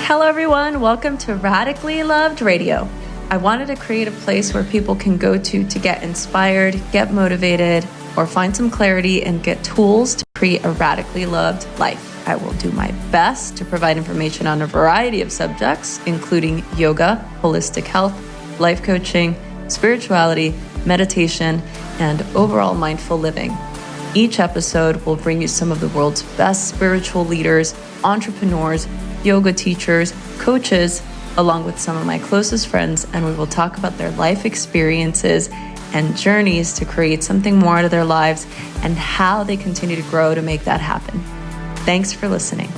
Hello everyone, welcome to Radically Loved Radio. I wanted to create a place where people can go to get inspired, get motivated, or find some clarity and get tools to create a radically loved life. I will do my best to provide information on a variety of subjects, including yoga, holistic health, life coaching, spirituality, meditation, and overall mindful living. Each episode will bring you some of the world's best spiritual leaders, entrepreneurs, yoga teachers, coaches, along with some of my closest friends, and we will talk about their life experiences and journeys to create something more out of their lives and how they continue to grow to make that happen. Thanks for listening.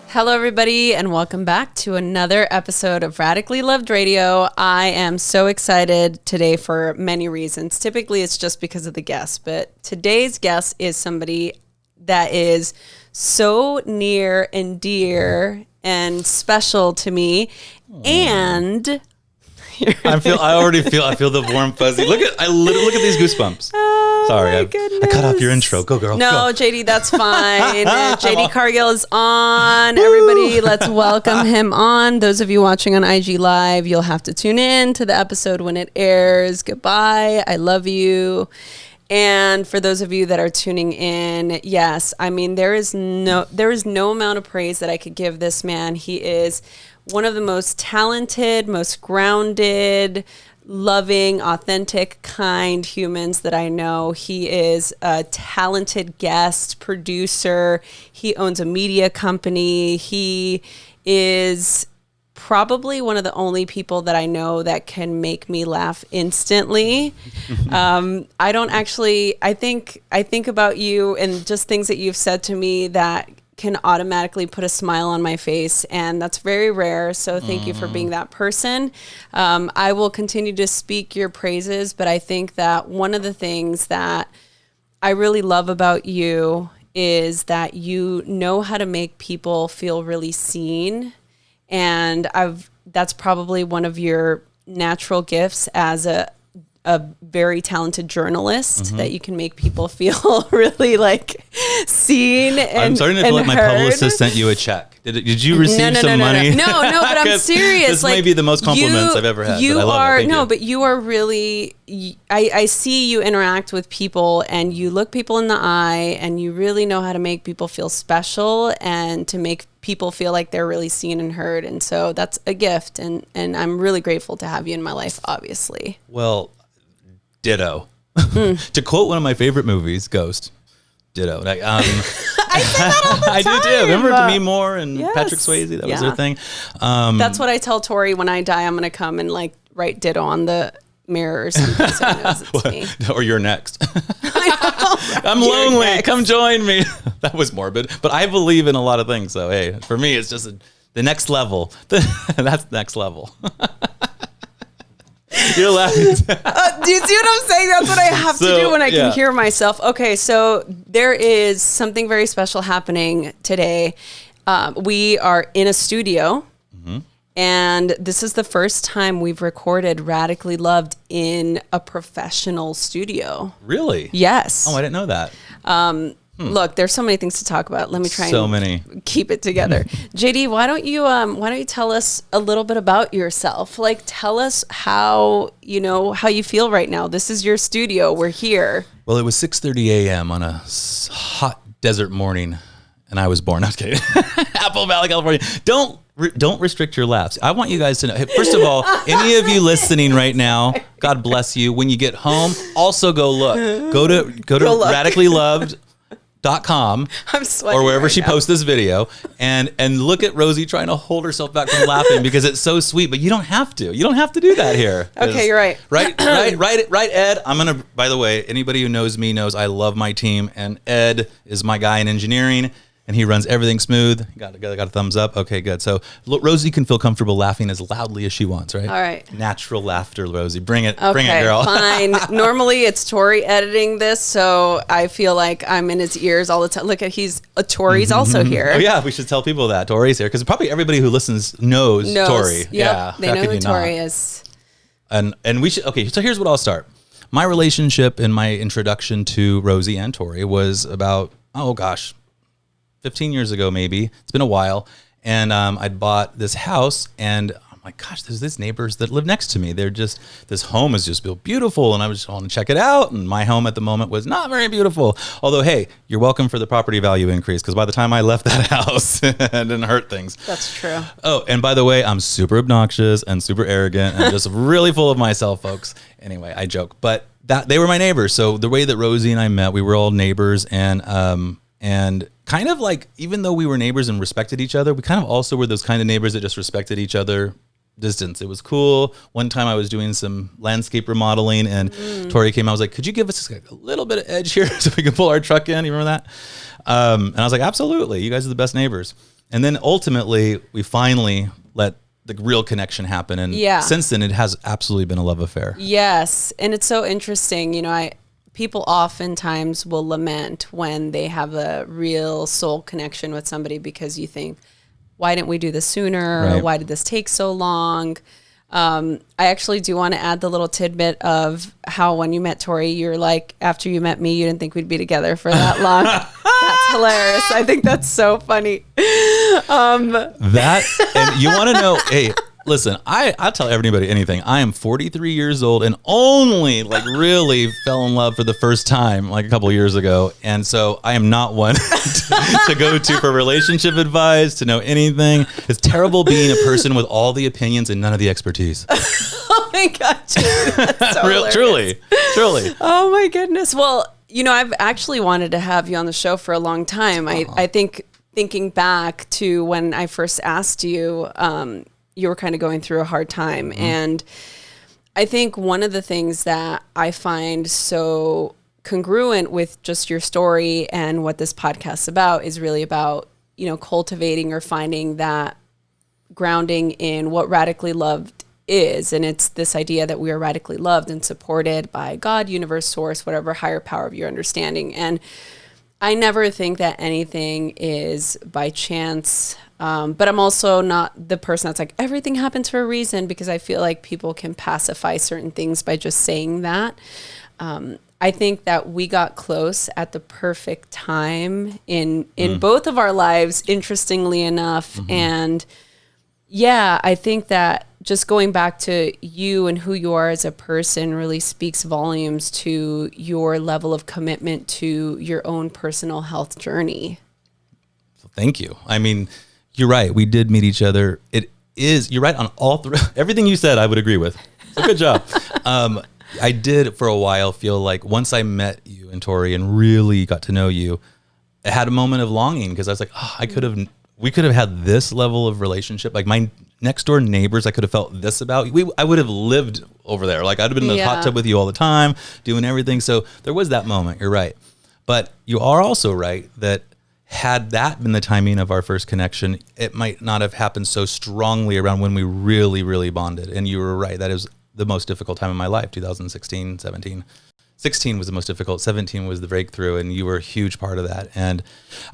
Hello, everybody, and welcome back to another episode of Radically Loved Radio. I am so excited today for many reasons. Typically, it's just because of the guest, but today's guest is somebody that is so near and dear and special to me. And I feel the warm fuzzy. Look at these goosebumps. Sorry, I cut off your intro. Go, girl. No, go. JD, that's fine. JD Cargill is on. Everybody, let's welcome him on. Those of you watching on IG Live, you'll have to tune in to the episode when it airs. Goodbye. I love you. And for those of you that are tuning in, yes, I mean, there is no amount of praise that I could give this man. He is one of the most talented, most grounded, loving, authentic, kind humans that I know. He is a talented guest producer. He owns a media company. He is probably one of the only people that I know that can make me laugh instantly. I think about you and just things that you've said to me that can automatically put a smile on my face, and that's very rare. So thank you for being that person. I will continue to speak your praises, but I think that one of the things that I really love about you is that you know how to make people feel really seen. And that's probably one of your natural gifts as a very talented journalist, that you can make people feel really like seen and I'm starting to feel like my publicist sent you a check. Did you receive some money? No, but I'm serious. This may be the most compliments I've ever had. But you are really, I see you interact with people and you look people in the eye and you really know how to make people feel special and to make people feel like they're really seen and heard. And so that's a gift. And I'm really grateful to have you in my life, obviously. Well, ditto. To quote one of my favorite movies, Ghost, ditto. I say that all the time. I do too. Remember Demi Moore and Patrick Swayze? That was their thing. That's what I tell Tori when I die. I'm going to come and like write ditto on the mirror or something so he knows it's me. Or you're next. I'm lonely. Next. Come join me. That was morbid. But I believe in a lot of things. So, hey, for me, it's just the next level. That's next level. You're laughing. Do you see what I'm saying? That's what I have to do when I can hear myself. Okay, so there is something very special happening today. We are in a studio, and this is the first time we've recorded Radically Loved in a professional studio. Really? Yes. Oh, I didn't know that. Look, there's so many things to talk about. Let me try and keep it together. JD, why don't you tell us a little bit about yourself? Like, tell us how you feel right now. This is your studio. We're here. Well, it was 6:30 a.m. on a hot desert morning, and I was born. Okay, Apple Valley, California. Don't restrict your laughs. I want you guys to know. Hey, first of all, any of you listening right now, God bless you. When you get home, also go look. Go to radicallyloved.com I'm sweating or wherever right she now. posts this video and look at Rosie trying to hold herself back from laughing because it's so sweet, but you don't have to do that here. Okay, you're right. Right, Ed. By the way, anybody who knows me knows I love my team, and Ed is my guy in engineering. And he runs everything smooth. Got a thumbs up. Okay, good. So Rosie can feel comfortable laughing as loudly as she wants, right? All right. Natural laughter, Rosie. Bring it, okay, girl. Fine. Normally it's Tori editing this, so I feel like I'm in his ears all the time. Look at Tori's also here. Oh yeah, we should tell people that Tori's here because probably everybody who listens knows Tori. Yep, yeah, they know who Tori is. And we should. Okay, so here's what I'll start. My relationship and my introduction to Rosie and Tori was about 15 years ago, maybe. It's been a while. And I'd bought this house, and I'm like, gosh, there's these neighbors that live next to me. They're just, this home is just built beautiful, and I was just want to check it out. And my home at the moment was not very beautiful. Although, hey, you're welcome for the property value increase, because by the time I left that house, it didn't hurt things. That's true. Oh, and by the way, I'm super obnoxious and super arrogant and just really full of myself, folks. Anyway, I joke, but they were my neighbors. So the way that Rosie and I met, we were all neighbors, and kind of like, even though we were neighbors and respected each other, we kind of also were those kind of neighbors that just respected each other distance. It was cool. One time I was doing some landscape remodeling, and Tori came out. I was like, could you give us a little bit of edge here so we can pull our truck in? You remember that? And I was like, absolutely. You guys are the best neighbors. And then ultimately, we finally let the real connection happen. And since then, it has absolutely been a love affair. Yes. And it's so interesting. You know, people oftentimes will lament when they have a real soul connection with somebody, because you think, why didn't we do this sooner? Right. Why did this take so long? I actually do want to add the little tidbit of how when you met Tori, you're like, after you met me, you didn't think we'd be together for that long. That's hilarious. I think that's so funny. That, and you want to know, hey, listen, I'll tell everybody anything. I am 43 years old and only like really fell in love for the first time like a couple of years ago. And so I am not one to go to for relationship advice, to know anything. It's terrible being a person with all the opinions and none of the expertise. Oh my God. That's so Truly. Oh my goodness. Well, you know, I've actually wanted to have you on the show for a long time. I think thinking back to when I first asked you, you were kind of going through a hard time. Mm-hmm. And I think one of the things that I find so congruent with just your story and what this podcast is about is really about, you know, cultivating or finding that grounding in what radically loved is. And it's this idea that we are radically loved and supported by God, universe, source, whatever higher power of your understanding. And I never think that anything is by chance. But I'm also not the person that's like, everything happens for a reason, because I feel like people can pacify certain things by just saying that. I think that we got close at the perfect time in both of our lives, interestingly enough. Mm-hmm. And yeah, I think that just going back to you and who you are as a person really speaks volumes to your level of commitment to your own personal health journey. Thank you. I mean, you're right. We did meet each other. You're right on all three. Everything you said, I would agree with. So good job. I did for a while feel like once I met you and Tori and really got to know you, I had a moment of longing, because I was like, oh, we could have had this level of relationship. Like my next door neighbors, I could have felt this about. I would have lived over there. Like I'd have been in the hot tub with you all the time, doing everything. So there was that moment. You're right. But you are also right that had that been the timing of our first connection, it might not have happened so strongly around when we really, really bonded. And you were right. That is the most difficult time in my life, 2016, 17. 16 was the most difficult. 17 was the breakthrough, and you were a huge part of that. And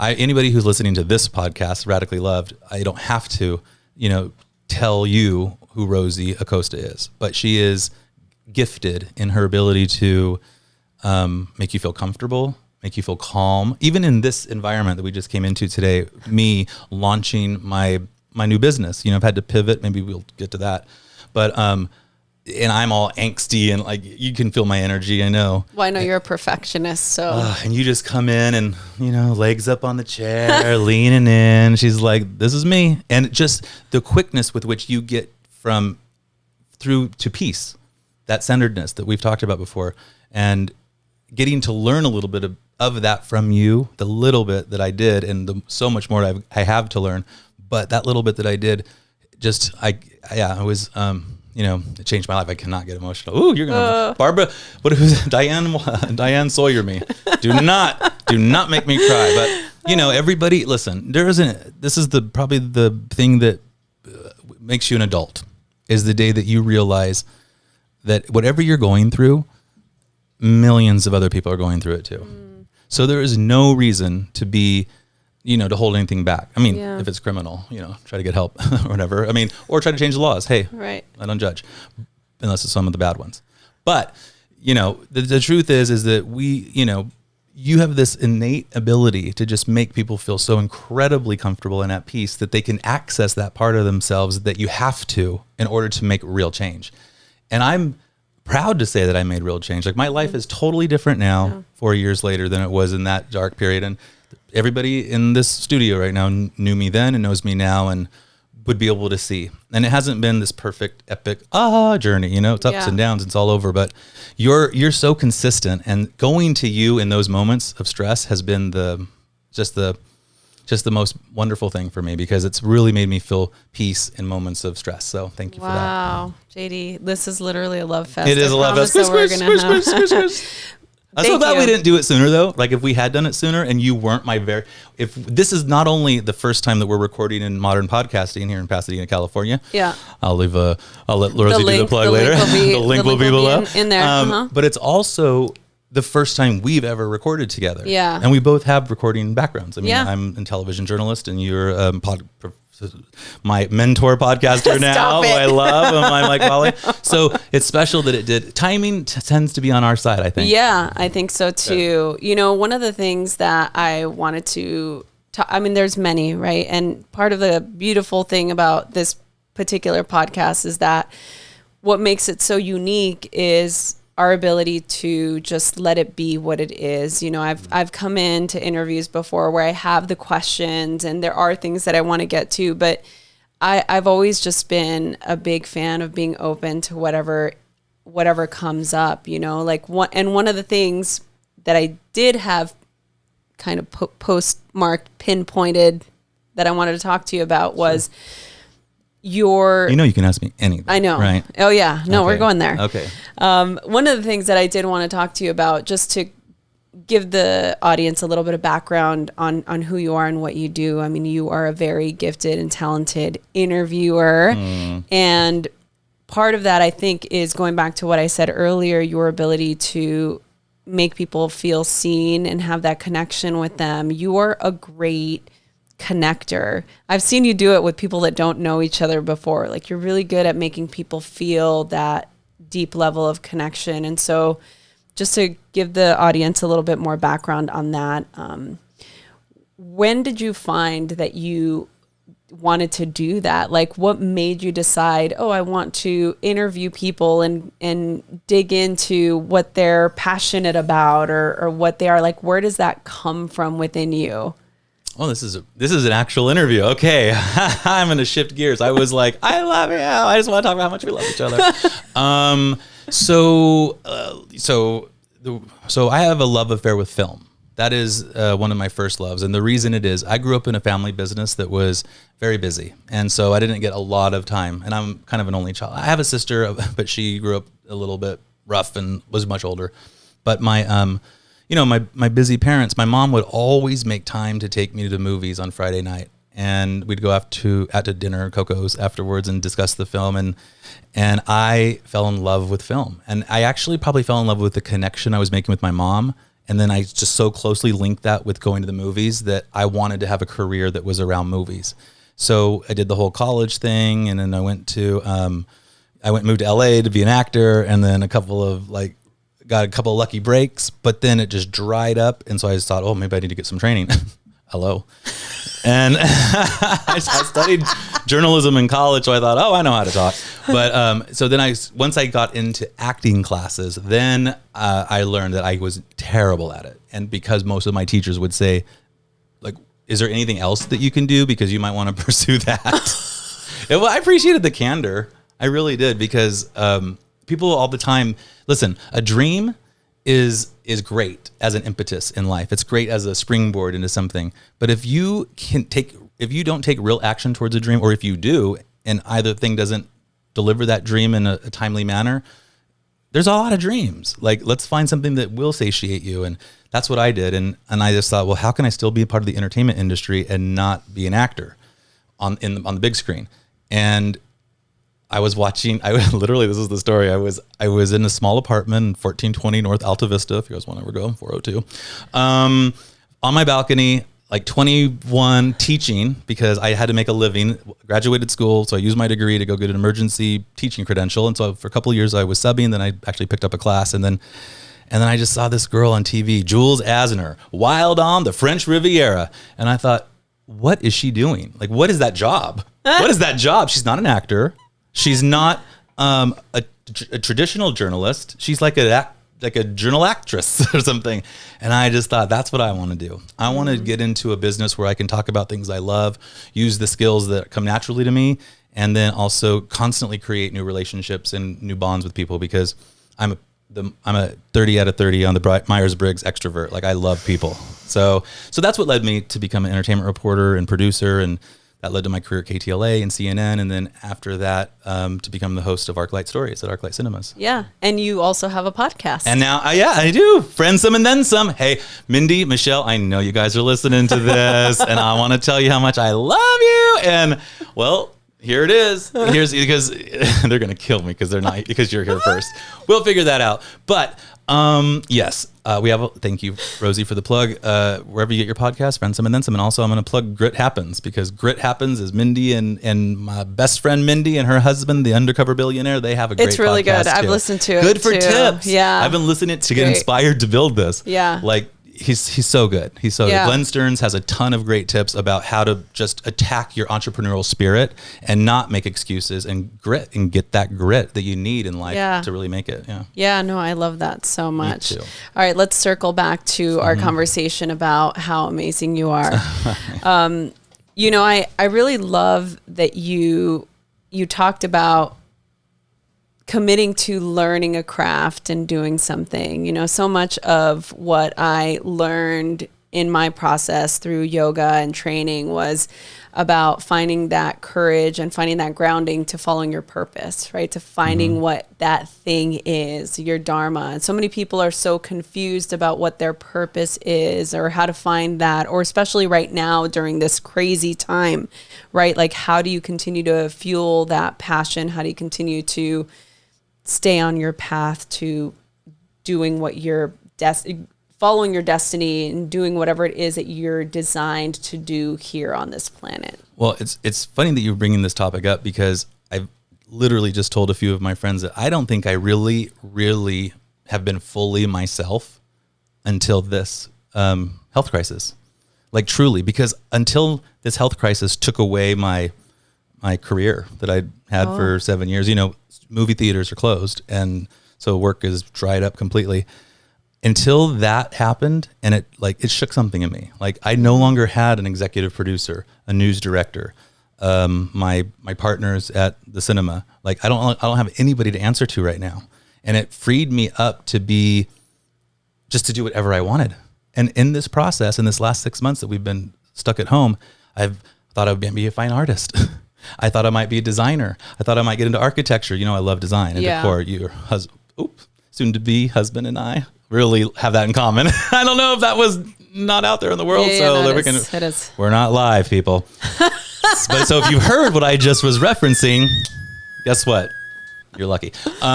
anybody who's listening to this podcast, Radically Loved, I don't have to, tell you who Rosie Acosta is, but she is gifted in her ability to make you feel comfortable, make you feel calm. Even in this environment that we just came into today, me launching my new business, I've had to pivot. Maybe we'll get to that, but and I'm all angsty and like, you can feel my energy. I know. Well, I know you're a perfectionist, so. And you just come in and, legs up on the chair, leaning in. She's like, this is me. And just the quickness with which you get through to peace, that centeredness that we've talked about before, and getting to learn a little bit of that from you, the little bit that I did, and so much more I have to learn. But that little bit that I did, it was, it changed my life. I cannot get emotional. Ooh, you're gonna Barbara. Who's Diane Sawyer me? Do not make me cry. But everybody, listen. This is probably the thing that makes you an adult, is the day that you realize that whatever you're going through, millions of other people are going through it too. So there is no reason to be, to hold anything back. I mean, if it's criminal, try to get help or whatever. I mean, or try to change the laws. Hey, right. I don't judge, unless it's some of the bad ones. But, the truth is that we, you have this innate ability to just make people feel so incredibly comfortable and at peace that they can access that part of themselves that you have to in order to make real change. And I'm proud to say that I made real change. Like, my life is totally different now, 4 years later, than it was in that dark period. And everybody in this studio right now knew me then and knows me now and would be able to see. And it hasn't been this perfect, epic journey. You know, it's ups and downs. It's all over. But you're so consistent, and going to you in those moments of stress has been just the most wonderful thing for me, because it's really made me feel peace in moments of stress. So thank you for that. Wow, JD, this is literally a love fest. It is a love fest. I'm so glad we didn't do it sooner, though. Like, if we had done it sooner and you weren't if this is not only the first time that we're recording in modern podcasting here in Pasadena, California. Yeah. I'll let Rosie do the plug later. The link will be below. In there. But it's also the first time we've ever recorded together. Yeah. And we both have recording backgrounds. I mean, Yeah. I'm a television journalist, and you're my mentor podcaster now, who I love, and I'm like, Molly. So it's special that it did. Timing tends to be on our side, I think. Yeah, I think so too. You know, one of the things that I wanted to I mean, there's many, right? And part of the beautiful thing about this particular podcast is that what makes it so unique is our ability to just let it be what it is. You know, I've come into interviews before where I have the questions and there are things that I want to get to, but I've always just been a big fan of being open to whatever comes up, you know, like one of the things that I did have kind of postmarked, pinpointed that I wanted to talk to you about was you can ask me anything. I know. Right. Oh yeah. No, okay. We're going there. Okay. One of the things that I did want to talk to you about, just to give the audience a little bit of background on who you are and what you do. I mean, you are a very gifted and talented interviewer. And part of that, I think, is going back to what I said earlier, your ability to make people feel seen and have that connection with them. You are a great connector. I've seen you do it with people that don't know each other before. Like, you're really good at making people feel that deep level of connection. And so just to give the audience a little bit more background on that, when did you find that you wanted to do that? Like, what made you decide, I want to interview people and dig into what they're passionate about or what they are? Like, where does that come from within you? Oh, this is an actual interview. Okay. I'm going to shift gears. I was like, I love you. I just want to talk about how much we love each other. So I have a love affair with film. That is one of my first loves. And the reason it is, I grew up in a family business that was very busy. And so I didn't get a lot of time. And I'm kind of an only child. I have a sister, but she grew up a little bit rough and was much older. But my busy parents, my mom would always make time to take me to the movies on Friday night. And we'd go out to dinner, Coco's afterwards, and discuss the film. And I fell in love with film. And I actually probably fell in love with the connection I was making with my mom. And then I just so closely linked that with going to the movies that I wanted to have a career that was around movies. So I did the whole college thing. And then I moved to LA to be an actor. And then got a couple of lucky breaks, but then it just dried up. And so I just thought, maybe I need to get some training. Hello. And I studied journalism in college. So I thought, I know how to talk. But so then once I got into acting classes, then I learned that I was terrible at it. And because most of my teachers would say, like, is there anything else that you can do? Because you might want to pursue that. Well, I appreciated the candor. I really did, because people all the time, listen, a dream is great as an impetus in life. It's great as a springboard into something. But if you don't take real action towards a dream, or if you do, and either thing doesn't deliver that dream in a timely manner, there's a lot of dreams. Like, let's find something that will satiate you. And that's what I did. And I just thought, well, how can I still be a part of the entertainment industry and not be an actor on the big screen? And I was watching, literally, this is the story. I was in a small apartment in 1420 North Alta Vista, if you guys want to ever go, 402. On my balcony, like 21, teaching, because I had to make a living, graduated school. So I used my degree to go get an emergency teaching credential. And so for a couple of years I was subbing, then I actually picked up a class. And And then I just saw this girl on TV, Jules Asner, wild on the French Riviera. And I thought, what is she doing? Like, what is that job? What is that job? She's not an actor. She's not a traditional journalist. She's like a journal actress or something. And I just thought, that's what I want to do. I want to get into a business where I can talk about things I love, use the skills that come naturally to me, and then also constantly create new relationships and new bonds with people, because I'm a 30 out of 30 on the Myers-Briggs extrovert. Like, I love people. So that's what led me to become an entertainment reporter and producer, and that led to my career at KTLA and CNN, and then after that, to become the host of ArcLight Stories at ArcLight Cinemas. Yeah, and you also have a podcast. And now, I do. Friends some and then some. Hey, Mindy, Michelle, I know you guys are listening to this, and I want to tell you how much I love you. And, well, here it is. Here's because they're going to kill me because they're not, because you're here first. We'll figure that out. But yes, we have thank you, Rosie, for the plug. Wherever you get your podcast, Friends Some and Then Some. And also I'm going to plug Grit Happens, because Grit Happens is Mindy and my best friend Mindy and her husband, the undercover billionaire. They have a great podcast. It's really good. Too. I've listened to it. Good for too. tips. Yeah. I've been listening to get inspired to build this. Yeah. Like, He's so good. He's so good. Glenn Stearns has a ton of great tips about how to just attack your entrepreneurial spirit and not make excuses, and grit, and get that grit that you need in life to really make it. Yeah. Yeah, no, I love that so much. Me too. All right, let's circle back to our conversation about how amazing you are. You know, I really love that you talked about committing to learning a craft and doing something. You know, so much of what I learned in my process through yoga and training was about finding that courage and finding that grounding to following your purpose, right? To finding what that thing is, your dharma. And so many people are so confused about what their purpose is or how to find that, or especially right now during this crazy time, right? Like, how do you continue to fuel that passion? How do you continue to stay on your path to doing what you're following your destiny and doing whatever it is that you're designed to do here on this planet? Well, it's funny that you're bringing this topic up, because I've literally just told a few of my friends that I don't think I really, really have been fully myself until this health crisis. Like, truly, because until this health crisis took away my career that I had for 7 years, you know, movie theaters are closed, and so work is dried up completely. Until that happened, and it shook something in me. Like, I no longer had an executive producer, a news director, my partners at the cinema. Like, I don't have anybody to answer to right now, and it freed me up to do whatever I wanted. And in this process, in this last 6 months that we've been stuck at home, I've thought I would be a fine artist. I thought I might be a designer. I thought I might get into architecture. You know, I love design and decor. Your soon-to-be husband and I really have that in common. I don't know if that was not out there in the world. It is. We're not live, people. So if you've heard what I just was referencing, guess what? You're lucky.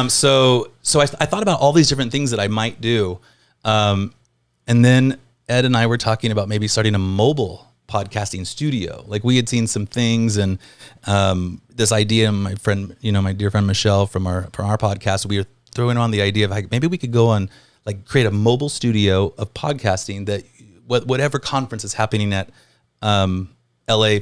So I thought about all these different things that I might do. And then Ed and I were talking about maybe starting a mobile podcasting studio. Like, we had seen some things, and this idea, my friend, my dear friend Michelle from our podcast, we were throwing on the idea of, like, maybe we could go on, like, create a mobile studio of podcasting that whatever conference is happening at LA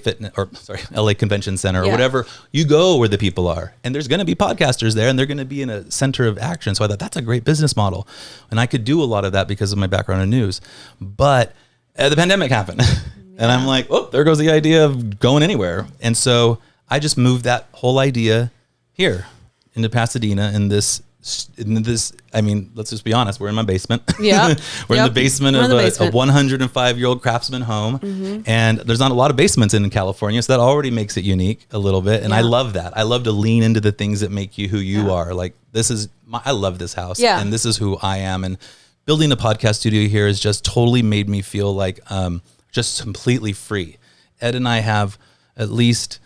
Convention Center or whatever, you go where the people are, and there's going to be podcasters there, and they're going to be in a center of action. So I thought that's a great business model, and I could do a lot of that because of my background in news. But the pandemic happened. And I'm like, oh, there goes the idea of going anywhere. And so I just moved that whole idea here into Pasadena in this, I mean, let's just be honest. We're in my basement. Yeah. We're in the basement of a 105-year-old craftsman home. Mm-hmm. And there's not a lot of basements in California. So that already makes it unique a little bit. And I love that. I love to lean into the things that make you who you are. Like, I love this house. Yeah. And this is who I am. And building a podcast studio here has just totally made me feel like, just completely free. Ed and I have at least,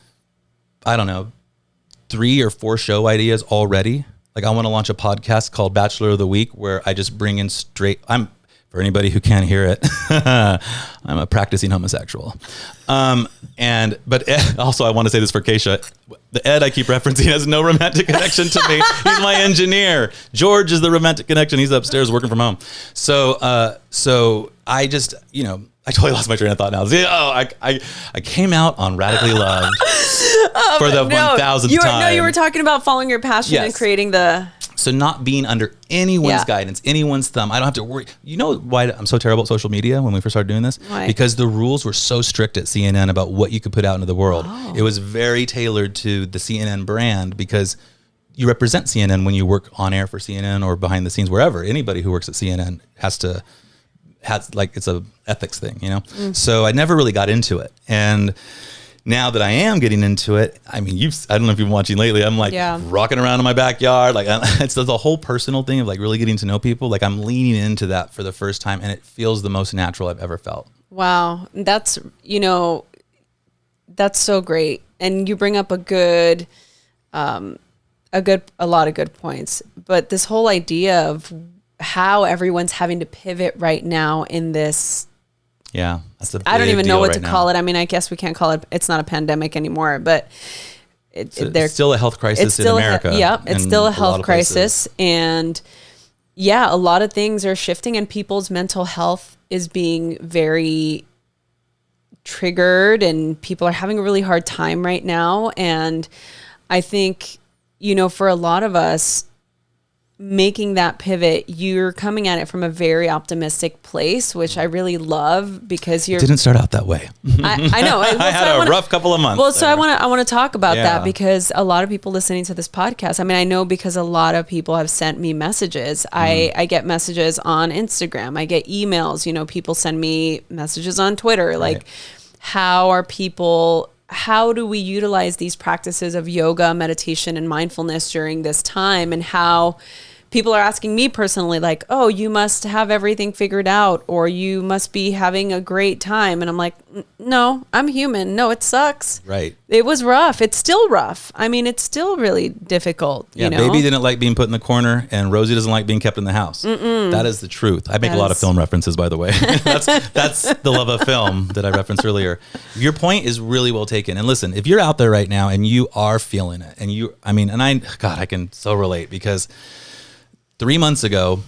3 or 4 show ideas already. Like, I want to launch a podcast called Bachelor of the Week, where I just bring in for For anybody who can't hear it, I'm a practicing homosexual. But Ed, also I want to say this for Keisha. The Ed I keep referencing has no romantic connection to me. He's my engineer. George is the romantic connection. He's upstairs working from home. So I just, I totally lost my train of thought now. I came out on Radically Loved for the 1,000th time. No, you were talking about following your passion and creating the... So not being under anyone's guidance, anyone's thumb. I don't have to worry. You know why I'm so terrible at social media when we first started doing this? Why? Because the rules were so strict at CNN about what you could put out into the world. Oh. It was very tailored to the CNN brand because you represent CNN when you work on air for CNN or behind the scenes, wherever. Anybody who works at CNN has it's a ethics thing, So I never really got into it. And now that I am getting into it, I mean, I don't know if you've been watching lately. I'm like rocking around in my backyard. Like it's the whole personal thing of like really getting to know people. Like I'm leaning into that for the first time and it feels the most natural I've ever felt. Wow. That's so great. And you bring up a lot of good points, but this whole idea of how everyone's having to pivot right now in this. Yeah, that's a big I don't even know what to now. call it. I mean, I guess we can't call it. It's not a pandemic anymore, but it's still a health crisis in America. It's still a health crisis, and a lot of things are shifting, and people's mental health is being very triggered, and people are having a really hard time right now. And I think for a lot of us, making that pivot, you're coming at it from a very optimistic place, which I really love because It didn't start out that way. I know. Well, I had a rough couple of months. Well, so I want to talk about that because a lot of people listening to this podcast, I mean, I know because a lot of people have sent me messages. I get messages on Instagram. I get emails, people send me messages on Twitter. Like, how do we utilize these practices of yoga, meditation, and mindfulness during this time? And how people are asking me personally, like, oh, you must have everything figured out, or you must be having a great time. And I'm like, no, I'm human. No, it sucks. Right. It was rough. It's still rough. I mean, it's still really difficult. Yeah, baby didn't like being put in the corner, and Rosie doesn't like being kept in the house. That is the truth. I make a lot of film references, by the way. That's the love of film that I referenced earlier. Your point is really well taken. And listen, if you're out there right now and you are feeling it, I can so relate because 3 months ago,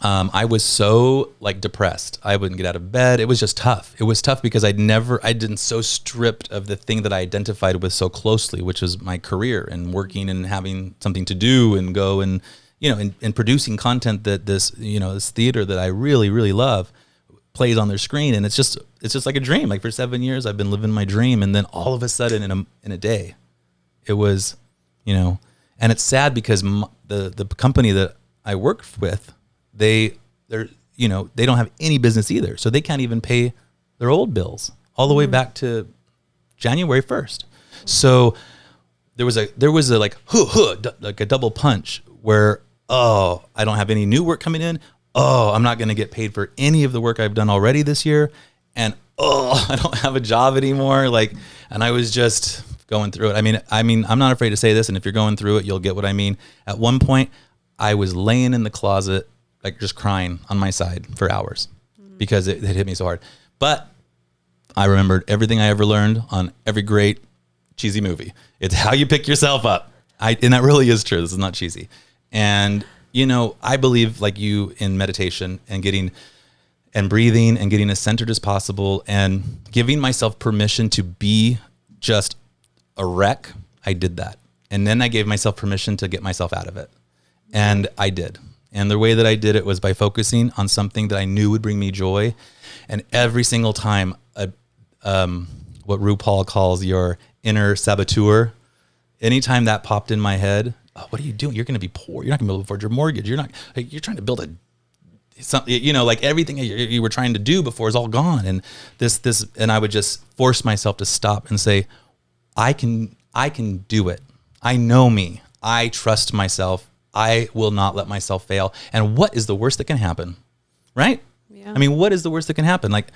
I was so depressed. I wouldn't get out of bed. It was just tough. It was tough because I'd been so stripped of the thing that I identified with so closely, which was my career and working and having something to do and go and, and producing content that this theater that I really, really love plays on their screen. And it's just like a dream. Like for 7 years, I've been living my dream. And then all of a sudden in a day, it was, and it's sad because the company that I worked with, they don't have any business either. So they can't even pay their old bills all the way back to January 1st. So there was a like a double punch where, I don't have any new work coming in. I'm not going to get paid for any of the work I've done already this year. And, I don't have a job anymore. And I was just going through it. I mean, I'm not afraid to say this. And if you're going through it, you'll get what I mean. At one point, I was laying in the closet, just crying on my side for hours because it hit me so hard. But I remembered everything I ever learned on every great cheesy movie. It's how you pick yourself up. And that really is true. This is not cheesy. And, I believe like you in meditation and getting and breathing and getting as centered as possible and giving myself permission to be just a wreck. I did that. And then I gave myself permission to get myself out of it. And I did. And the way that I did it was by focusing on something that I knew would bring me joy. And every single time, what RuPaul calls your inner saboteur, anytime that popped in my head, what are you doing? You're going to be poor. You're not going to be able to afford your mortgage. You're trying to build something, like everything you were trying to do before is all gone. And and I would just force myself to stop and say, I can do it. I know me. I trust myself. I will not let myself fail. And what is the worst that can happen? Right? Yeah. I mean, what is the worst that can happen? That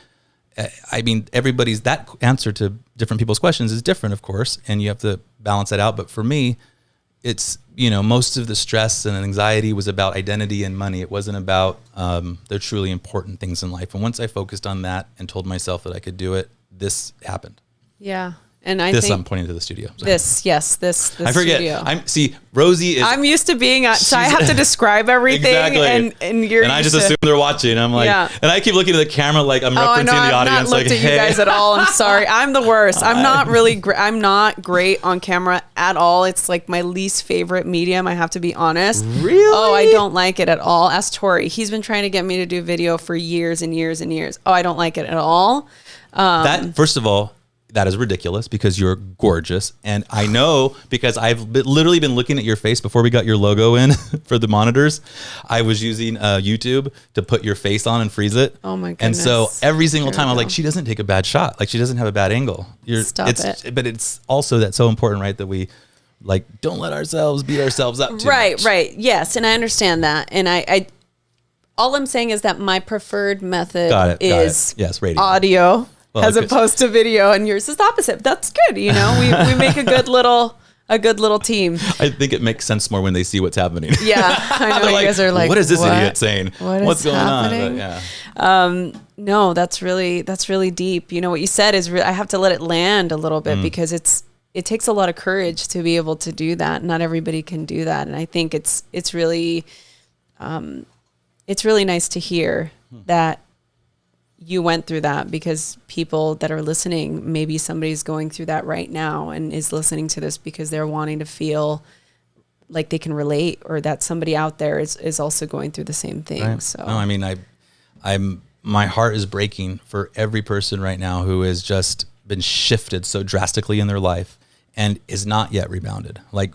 answer to different people's questions is different, of course, and you have to balance that out. But for me, it's, most of the stress and anxiety was about identity and money. It wasn't about the truly important things in life. And once I focused on that and told myself that I could do it, this happened. Yeah. And I think I'm pointing to the studio. Sorry. This I forget. Studio. Rosie is. I'm used to being so I have to describe everything, exactly. and you're. And I just assume they're watching. I'm like, and I keep looking at the camera like I'm referencing the audience. I've not looked at you guys at all. I'm sorry. I'm the worst. I'm not really. I'm not great on camera at all. It's like my least favorite medium. I have to be honest. Really? Oh, I don't like it at all. Ask Tori. He's been trying to get me to do video for years and years and years. Oh, I don't like it at all. That first of all. That is ridiculous because you're gorgeous. And I know because I've literally been looking at your face before we got your logo in for the monitors. I was using YouTube to put your face on and freeze it. Oh my goodness. And so every single time I was like, she doesn't take a bad shot. Like she doesn't have a bad angle. Stop it. But it's also that's so important, right? That we like, don't let ourselves beat ourselves up too much. Right. Yes. And I understand that. And I all I'm saying is that my preferred method is Yes, radio. Audio. As opposed to video, and yours is the opposite. That's good. We make a good little team. I think it makes sense more when they see what's happening. Yeah, I know. You guys are like, what is this idiot saying? What's going happening? on? But, no, that's really deep. What you said is I have to let it land a little bit because it takes a lot of courage to be able to do that. Not everybody can do that, and I think it's really nice to hear that. You went through that because people that are listening, maybe somebody's going through that right now and is listening to this because they're wanting to feel like they can relate or that somebody out there is also going through the same thing. Right. So, no, I mean, my heart is breaking for every person right now who has just been shifted so drastically in their life and is not yet rebounded. Like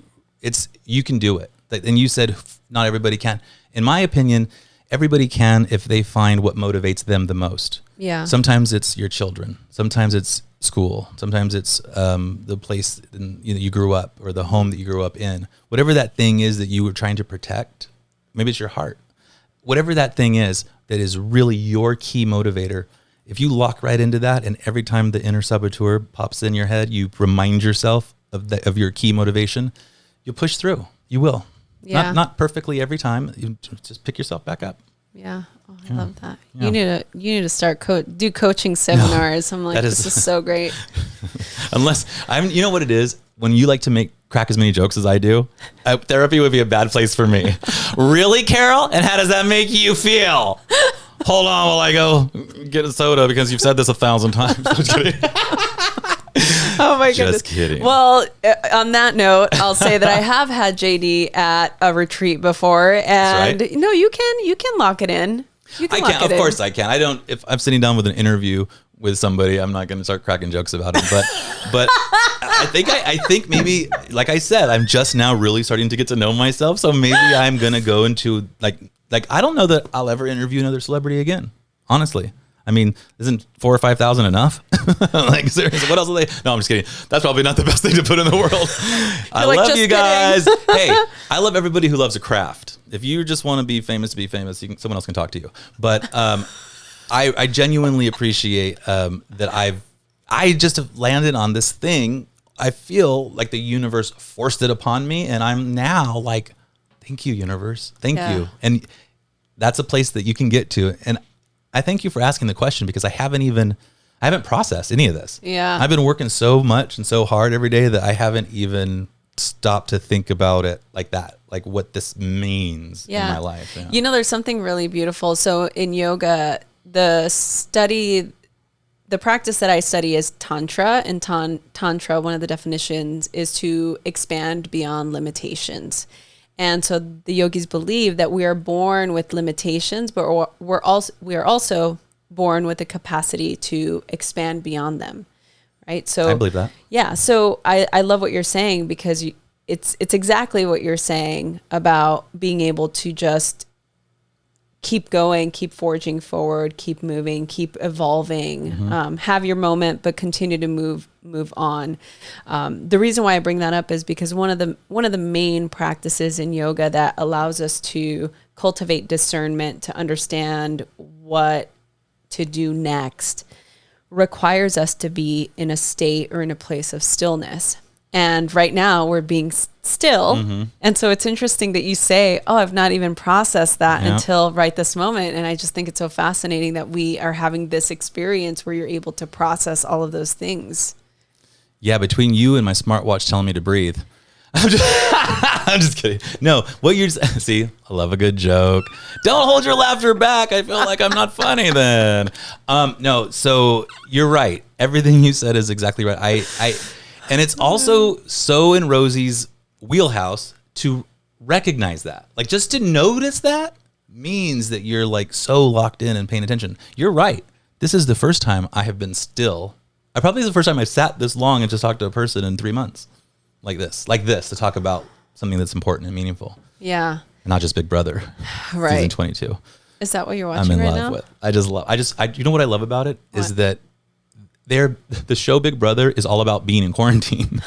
you can do it. And you said not everybody can. In my opinion, everybody can if they find what motivates them the most. Yeah. Sometimes it's your children. Sometimes it's school. Sometimes it's the place you grew up or the home that you grew up in. Whatever that thing is that you were trying to protect, maybe it's your heart. Whatever that thing is that is really your key motivator, if you lock right into that and every time the inner saboteur pops in your head, you remind yourself of your key motivation, you'll push through. You will. Yeah. Not perfectly every time. You just pick yourself back up. Yeah. Oh, I love that. Yeah. You need to start do coaching seminars. I'm like, this is so great. Unless you know what it is? When you like to crack as many jokes as I do, therapy would be a bad place for me. Really, Carol? And how does that make you feel? Hold on while I go get a soda because you've said this 1,000 times. I'm just kidding. Oh my goodness. Just kidding. Well, on that note, I'll say that I have had JD at a retreat before, and right. no, you can lock it in. I can, of course I can. I don't. If I'm sitting down with an interview with somebody, I'm not going to start cracking jokes about it. But I think maybe, like I said, I'm just now really starting to get to know myself. So maybe I'm going to go into like I don't know that I'll ever interview another celebrity again. Honestly. I mean, isn't 4,000 or 5,000 enough? Like, seriously, what else are they? No, I'm just kidding. That's probably not the best thing to put in the world. I love you guys. Hey, I love everybody who loves a craft. If you just want to be famous, someone else can talk to you. But I genuinely appreciate that I just have landed on this thing. I feel like the universe forced it upon me, and I'm now like, thank you, universe. Thank you. And that's a place that you can get to. And I thank you for asking the question because I haven't processed any of this. Yeah. I've been working so much and so hard every day that I haven't even stopped to think about it like that, like what this means in my life. Yeah. There's something really beautiful. So in yoga, the practice that I study is Tantra, and Tantra, one of the definitions is to expand beyond limitations. And so the yogis believe that we are born with limitations, but we are also born with the capacity to expand beyond them, right? So I believe that. Yeah. So I love what you're saying because it's exactly what you're saying about being able to just keep going, keep forging forward, keep moving, keep evolving, have your moment, but continue to move on. The reason why I bring that up is because one of the main practices in yoga that allows us to cultivate discernment, to understand what to do next, requires us to be in a state or in a place of stillness. And right now we're being still. Mm-hmm. And so it's interesting that you say, oh, I've not even processed that Yeah. until right this moment. And I just think it's so fascinating that we are having this experience where you're able to process all of those things. Yeah, between you and my smartwatch telling me to breathe. I'm just kidding. No, what you're see, I love a good joke. Don't hold your laughter back. I feel like I'm not funny then. No, so you're right. Everything you said is exactly right. I and it's also so in Rosie's wheelhouse to recognize that. Like just to notice that means that you're like so locked in and paying attention. You're right. This is the first time I have been still. Probably the first time I've sat this long and just talked to a person in 3 months. Like this to talk about something that's important and meaningful. Yeah. And not just Big Brother. Right. Season 22. Is that what you're watching I'm in right love now? with. You know what I love about it is What? that the show Big Brother is all about being in quarantine.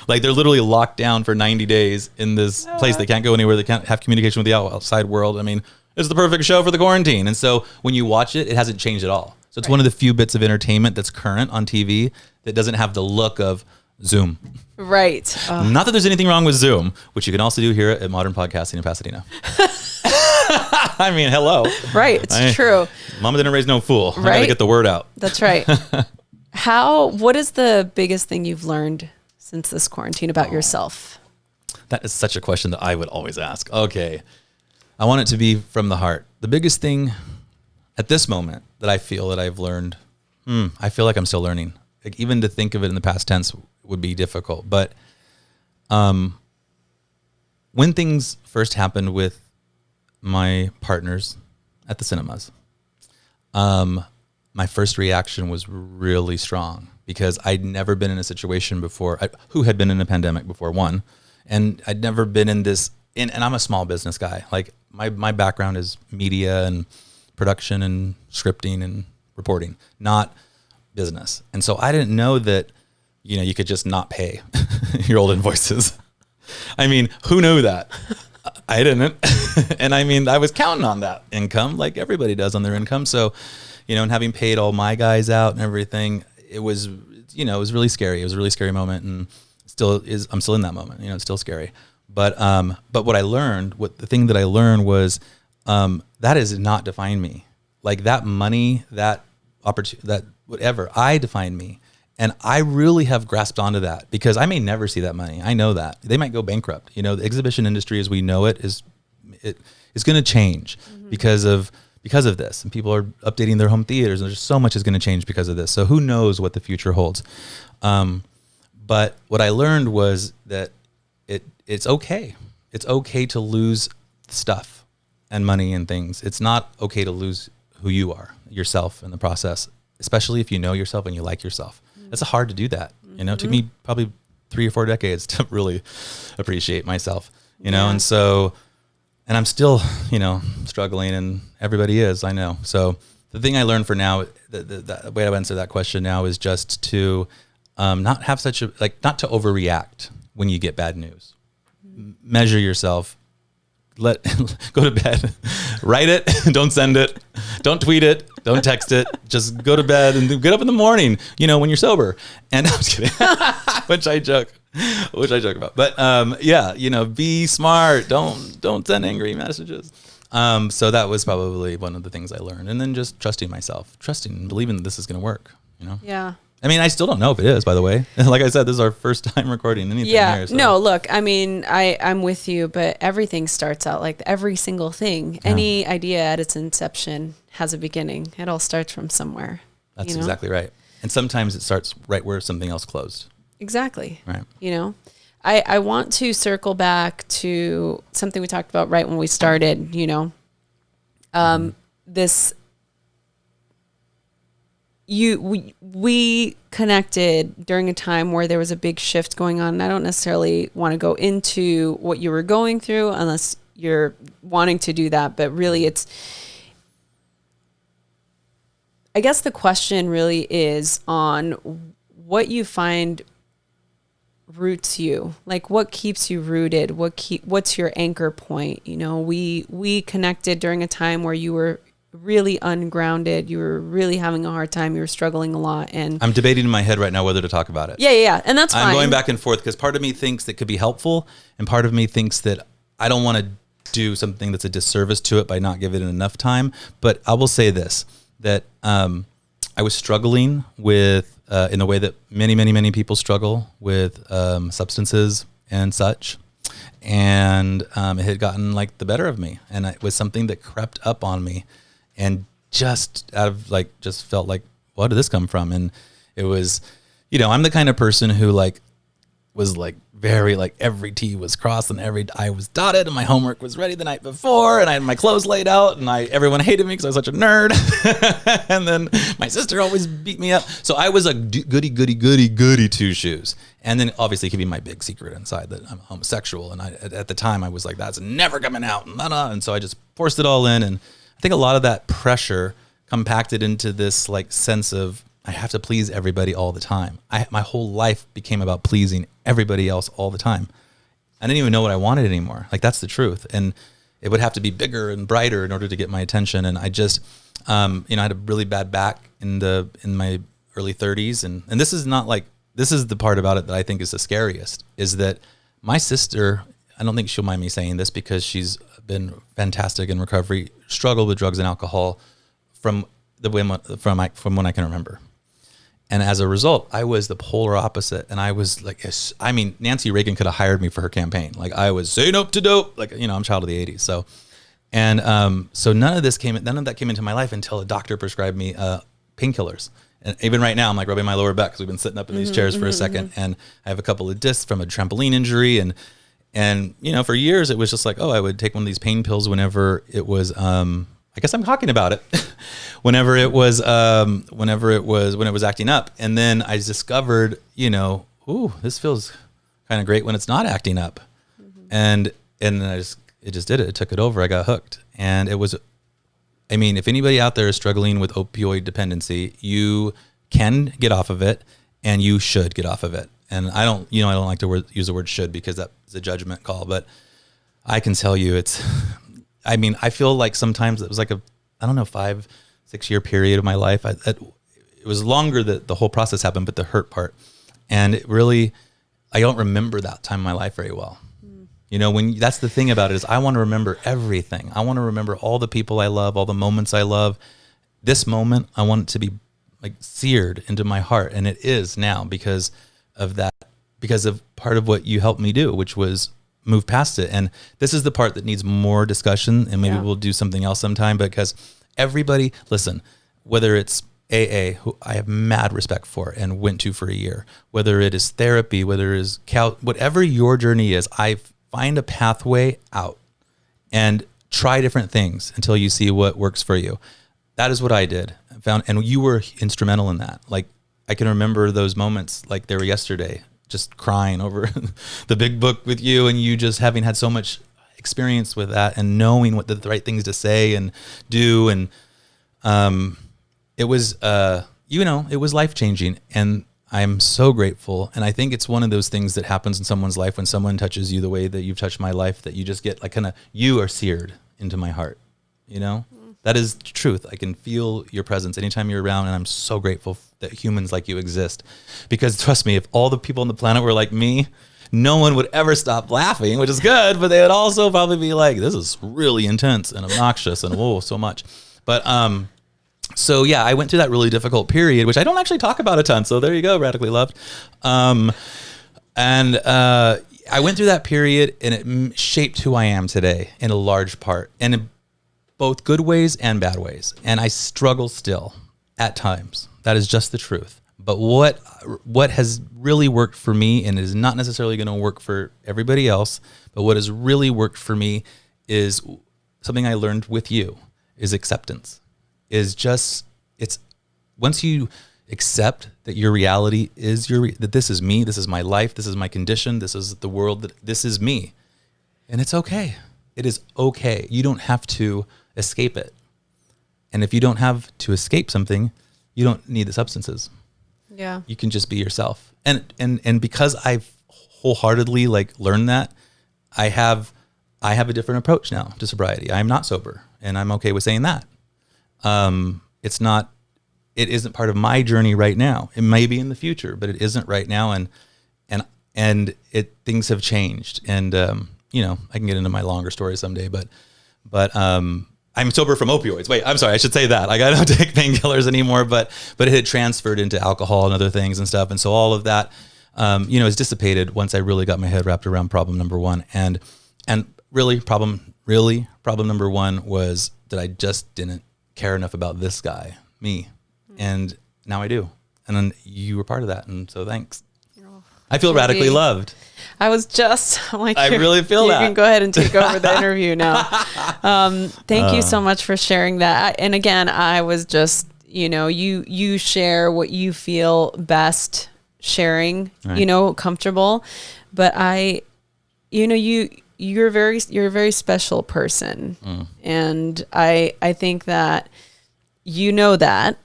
Like they're literally locked down for 90 days in this place. They can't go anywhere. They can't have communication with the outside world. I mean, it's the perfect show for the quarantine. And so when you watch it, it hasn't changed at all. So it's one of the few bits of entertainment that's current on TV that doesn't have the look of Zoom. Right. Not that there's anything wrong with Zoom, which you can also do here at Modern Podcasting in Pasadena. I mean, hello. Right. It's true. Mama didn't raise no fool. I Right? gotta get the word out. That's right. What is the biggest thing you've learned since this quarantine about yourself? That is such a question that I would always ask. Okay. I want it to be from the heart. The biggest thing at this moment that I feel that I've learned, I feel like I'm still learning. Like even to think of it in the past tense would be difficult. But when things first happened with my partners at the cinemas, my first reaction was really strong because I'd never been in a situation before, who had been in a pandemic before, one, and I'd never been in this, and I'm a small business guy. Like my background is media and production and scripting and reporting, not business. And so I didn't know that, you could just not pay your old invoices. I mean, who knew that? I didn't. And I mean, I was counting on that income like everybody does on their income. So, and having paid all my guys out and everything, it was, it was really scary. It was a really scary moment and I'm still in that moment. It's still scary. But what I learned, the thing that I learned was, that is not define me. Like that money, that opportunity, that whatever, I define me. And I really have grasped onto that because I may never see that money. I know that they might go bankrupt. The exhibition industry as we know it is going to change because of this, and people are updating their home theaters, and there's so much is going to change because of this. So who knows what the future holds? But what I learned was that it's okay. It's okay to lose stuff and money and things. It's not okay to lose who you are, yourself in the process, especially if you know yourself and you like yourself. It's hard to do that. It took me probably 3 or 4 decades to really appreciate myself, and so, and I'm still, struggling, and everybody is, I know. So the thing I learned for now, the way I answer that question now is just to not have not to overreact when you get bad news. Measure yourself. Go to bed, write it, don't send it, don't tweet it, don't text it, just go to bed and get up in the morning, when you're sober. And I'm just kidding, which I joke about, but be smart. Don't send angry messages. So that was probably one of the things I learned. And then just trusting myself, and believing that this is going to work, Yeah. I mean, I still don't know if it is, by the way. Like I said, this is our first time recording anything here. So. No, look, I mean, I'm with you, but everything starts out like every single thing. Yeah. Any idea at its inception has a beginning. It all starts from somewhere. That's exactly right. And sometimes it starts right where something else closed. Exactly. Right. I want to circle back to something we talked about right when we started, this... We connected during a time where there was a big shift going on. And I don't necessarily want to go into what you were going through unless you're wanting to do that. But really I guess the question really is on what you find roots you, like what keeps you rooted, what's your anchor point? We connected during a time where you were really ungrounded. You were really having a hard time. You were struggling a lot. And I'm debating in my head right now whether to talk about it. Yeah. And that's fine. I'm going back and forth because part of me thinks it could be helpful, and part of me thinks that I don't want to do something that's a disservice to it by not giving it enough time. But I will say this, that I was struggling with, in the way that many people struggle with substances and such. And it had gotten like the better of me. And it was something that crept up on me and just out of like, just felt like, what did this come from? And it was, I'm the kind of person who like was like very like every T was crossed and every I was dotted and my homework was ready the night before and I had my clothes laid out and everyone hated me because I was such a nerd. And then my sister always beat me up. So I was a goody two shoes. And then obviously keeping my big secret inside that I'm homosexual. And at the time I was like, that's never coming out. And so I just forced it all in. And I think a lot of that pressure compacted into this like sense of, I have to please everybody all the time. My whole life became about pleasing everybody else all the time. I didn't even know what I wanted anymore. Like, that's the truth. And it would have to be bigger and brighter in order to get my attention. And I just, I had a really bad back in my early 30s. And this is not like, this is the part about it that I think is the scariest, is that my sister, I don't think she'll mind me saying this because she's been fantastic in recovery, struggled with drugs and alcohol from when I can remember. And as a result, I was the polar opposite. And I was like, Nancy Reagan could have hired me for her campaign. Like, I was saying nope to dope. Like, I'm a child of the 80s. So, and so none of that came into my life until a doctor prescribed me painkillers. And even right now, I'm like rubbing my lower back because we've been sitting up in these chairs for a second. And I have a couple of discs from a trampoline injury. And for years, it was just like, I would take one of these pain pills whenever it was, I guess I'm talking about it. Whenever it was acting up. And then I discovered, this feels kind of great when it's not acting up. Mm-hmm. And then it just did it. It took it over. I got hooked. And it was, if anybody out there is struggling with opioid dependency, you can get off of it and you should get off of it. And I don't like to use the word should because that's a judgment call, but I can tell you I feel like sometimes it was like 5-6 year period of my life. It was longer that the whole process happened, but the hurt part. And it really, I don't remember that time in my life very well. That's the thing about it is I want to remember everything. I want to remember all the people I love, all the moments I love. This moment, I want it to be like seared into my heart. And it is now because of that, because of part of what you helped me do, which was move past it. And this is the part that needs more discussion, and maybe we'll do something else sometime, because everybody, listen, whether it's AA, who I have mad respect for and went to for a year, whether it is therapy, whether it is whatever your journey is, I find a pathway out and try different things until you see what works for you. That is what I did. And you were instrumental in that. Like, I can remember those moments like they were yesterday, just crying over the big book with you, and you just having had so much experience with that and knowing what the right things to say and do. And it was, it was life-changing, and I'm so grateful. And I think it's one of those things that happens in someone's life when someone touches you the way that you've touched my life, that you just get like you are seared into my heart, That is the truth. I can feel your presence anytime you're around, and I'm so grateful that humans like you exist. Because trust me, if all the people on the planet were like me, no one would ever stop laughing, which is good, but they would also probably be like, this is really intense and obnoxious and whoa, so much. But so yeah, I went through that really difficult period, which I don't actually talk about a ton. So there you go, Radically Loved. And I went through that period, and it shaped who I am today in a large part, and in both good ways and bad ways. And I struggle still at times. That is just the truth. But what has really worked for me, and is not necessarily going to work for everybody else, but what has really worked for me is something I learned with you, is acceptance. It's once you accept that your reality is that this is me, this is my life, this is my condition, this is the world, that this is me. And it's okay. It is okay. You don't have to escape it. And if you don't have to escape something, you don't need the substances. Yeah. You can just be yourself. And because I've wholeheartedly learned that, I have a different approach now to sobriety. I'm not sober, and I'm okay with saying that. It isn't part of my journey right now. It may be in the future, but it isn't right now. And things have changed. And, I can get into my longer story someday, but I'm sober from opioids. Wait, I'm sorry. I should say that. Like, I don't take painkillers anymore, but it had transferred into alcohol and other things and stuff. And so all of that, is dissipated once I really got my head wrapped around problem number one. And really problem number one was that I just didn't care enough about this guy, me. And now I do. And then you were part of that. And so thanks. I feel radically loved. I was I'm like, I really feel that. You can go ahead and take over the interview now. Thank you so much for sharing that. And again, I was just, you share what you feel best sharing, right. Comfortable. But you're a very special person. And I think that that.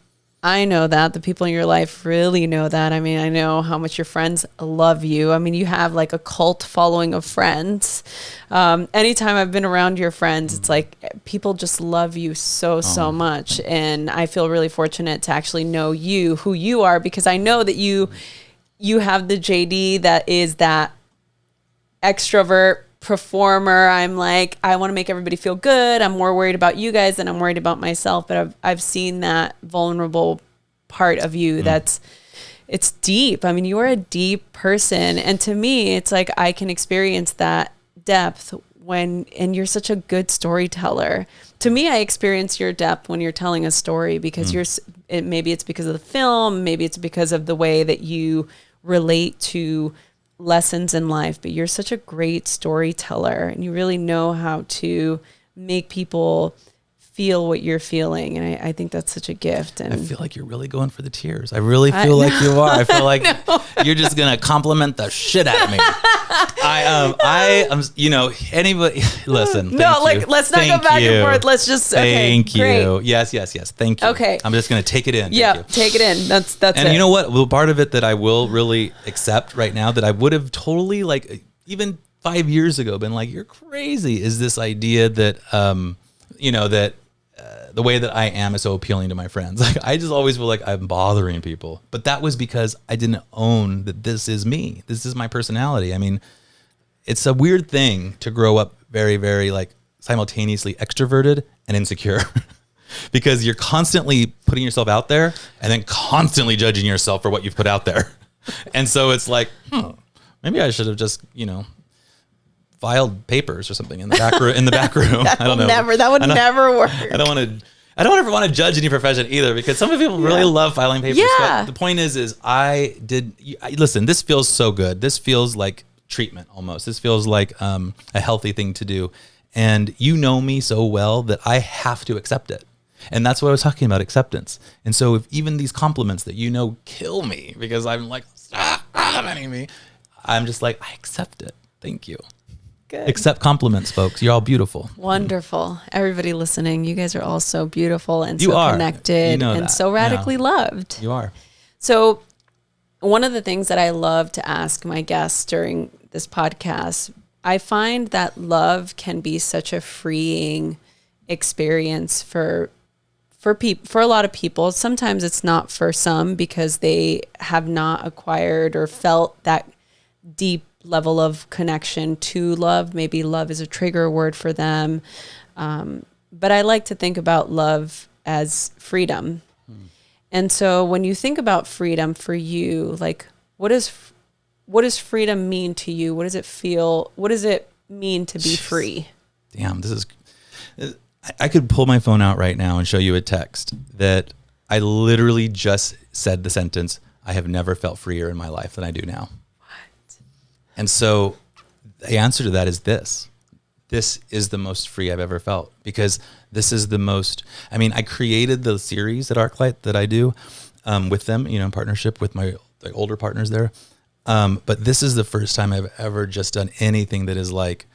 I know that the people in your life really know that. I mean, I know how much your friends love you. I mean, you have like a cult following of friends. Anytime I've been around your friends, it's like people just love you so much. And I feel really fortunate to actually know who you are, because I know that you have the JD that is that extrovert performer. I'm like, I want to make everybody feel good. I'm more worried about you guys than I'm worried about myself. But I've seen that vulnerable part of you. It's deep. I mean, you are a deep person. And to me, it's like, I can experience that depth and you're such a good storyteller. To me, I experience your depth when you're telling a story, because maybe it's because of the film, maybe it's because of the way that you relate to lessons in life, but you're such a great storyteller, and you really know how to make people feel what you're feeling. And I think that's such a gift. And I feel like you're really going for the tears. I really feel like you are. I feel like you're just going to compliment the shit out of me. Anybody listen. No, let's not go back and forth. Let's just, thank you. Great. Yes. Thank you. Okay. I'm just going to take it in. Yeah, take it in. That's and it. You know what? Well, part of it that I will really accept right now, that I would have totally, like, even 5 years ago been like, you're crazy, is this idea that, the way that I am is so appealing to my friends. Like, I just always feel like I'm bothering people. But that was because I didn't own that this is me. This is my personality. I mean, it's a weird thing to grow up very, very, like, simultaneously extroverted and insecure because you're constantly putting yourself out there and then constantly judging yourself for what you've put out there. And so it's like, maybe I should have just, filed papers or something in the back room. I don't know. That would never work. I don't ever want to judge any profession either, because some people really love filing papers. Yeah. But the point is listen, this feels so good. This feels like treatment almost. This feels like a healthy thing to do. And you know me so well that I have to accept it. And that's what I was talking about, acceptance. And so if even these compliments that kill me because I'm like, stop complimenting me, I'm just like, I accept it. Thank you. Good. Accept compliments, folks. You're all beautiful. Wonderful. Everybody listening, you guys are all so beautiful and so connected and so radically loved. You are. So one of the things that I love to ask my guests during this podcast, I find that love can be such a freeing experience for a lot of people. Sometimes it's not for some because they have not acquired or felt that deep level of connection to love. Maybe love is a trigger word for them. But I like to think about love as freedom. And so when you think about freedom for you, like, what does freedom mean to you? What does it feel? What does it mean to be free? Damn, I could pull my phone out right now and show you a text that I literally just said the sentence, I have never felt freer in my life than I do now. And so the answer to that is this. This is the most free I've ever felt, because this is the most, I created the series at ArcLight that I do with them, in partnership with my older partners there. But this is the first time I've ever just done anything that is like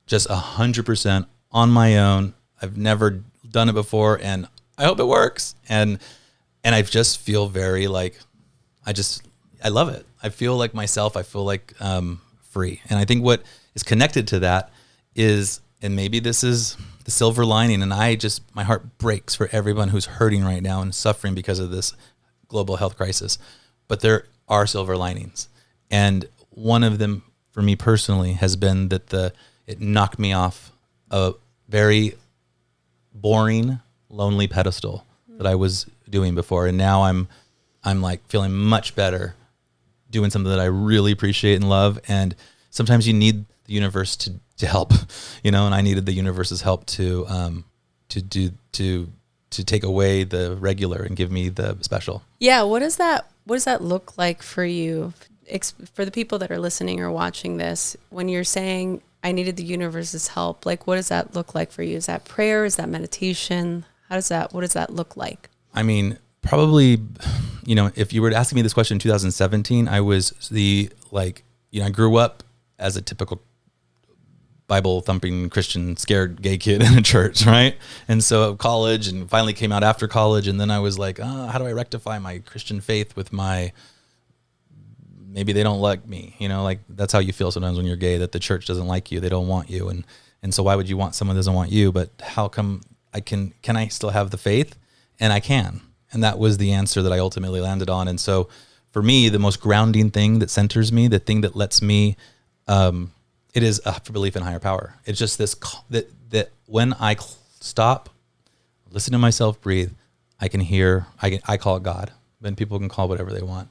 just 100% on my own. I've never done it before, and I hope it works. And I just feel very like, I love it. I feel like myself. I feel like free. And I think what is connected to that is, and maybe this is the silver lining, and my heart breaks for everyone who's hurting right now and suffering because of this global health crisis. But there are silver linings. And one of them for me personally has been that it knocked me off a very boring, lonely pedestal that I was doing before. And now I'm like feeling much better doing something that I really appreciate and love. And sometimes you need the universe to help, and I needed the universe's help to take away the regular and give me the special. Yeah. What does that look like for you? For the people that are listening or watching this, when you're saying I needed the universe's help, like, what does that look like for you? Is that prayer? Is that meditation? What does that look like? I mean, probably, if you were to ask me this question in 2017, I was I grew up as a typical Bible thumping Christian scared gay kid in a church, right? And so college, and finally came out after college, and then I was like, how do I rectify my Christian faith with maybe they don't like me, like that's how you feel sometimes when you're gay, that the church doesn't like you, they don't want you, and so why would you want someone that doesn't want you? But how come can I still have the faith? And I can. And that was the answer that I ultimately landed on. And so for me, the most grounding thing that centers me, the thing that lets me, it is a belief in higher power. It's just this, that when I stop, listen to myself breathe, I can hear, I call it God, then people can call whatever they want.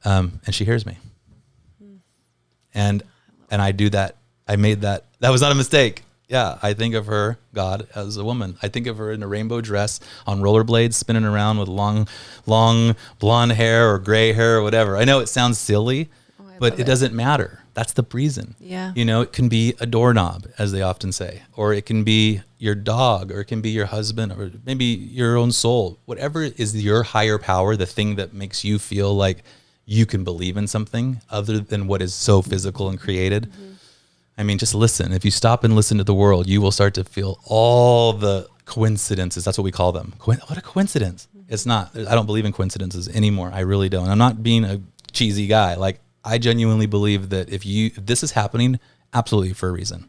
And she hears me. And I do that. I made that was not a mistake. Yeah, I think of her, God, as a woman. I think of her in a rainbow dress on rollerblades, spinning around with long blonde hair or gray hair or whatever. I know it sounds silly, but it doesn't matter. That's the reason. Yeah. It can be a doorknob, as they often say, or it can be your dog, or it can be your husband, or maybe your own soul. Whatever is your higher power, the thing that makes you feel like you can believe in something other than what is so physical and created. Mm-hmm. I mean, just listen. If you stop and listen to the world, you will start to feel all the coincidences. That's what we call them. What a coincidence. Mm-hmm. It's not. I don't believe in coincidences anymore. I really don't. I'm not being a cheesy guy. Like, I genuinely believe that if this is happening, absolutely for a reason.